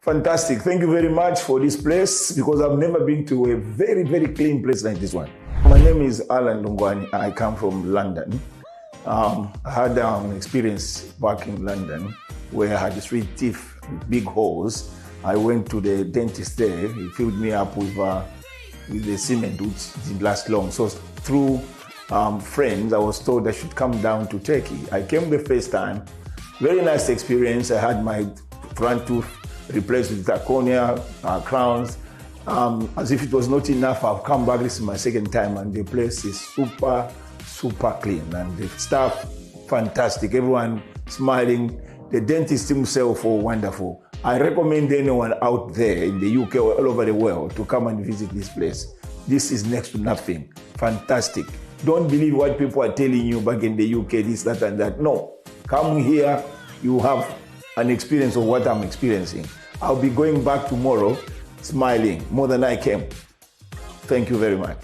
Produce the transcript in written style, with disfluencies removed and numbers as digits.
Fantastic. Thank you very much for this place because I've never been to a very, very clean place like this one. My name is Allan. I come from London. I had an experience back in London where I had 3 teeth, big holes. I went to the dentist there. He filled me up with the cement, which didn't last long. So through friends, I was told I should come down to Turkey. I came the first time. Very nice experience. I had my front tooth replaced with zirconia, crowns. As if it was not enough, I've come back. This is my second time, and the place is super, super clean. And the staff, fantastic. Everyone smiling. The dentist himself, wonderful. I recommend anyone out there in the UK or all over the world to come and visit this place. This is next to nothing. Fantastic. Don't believe what people are telling you back in the UK, this, that, and that. No. Come here, you have an experience of what I'm experiencing. I'll be going back tomorrow smiling more than I came. Thank you very much.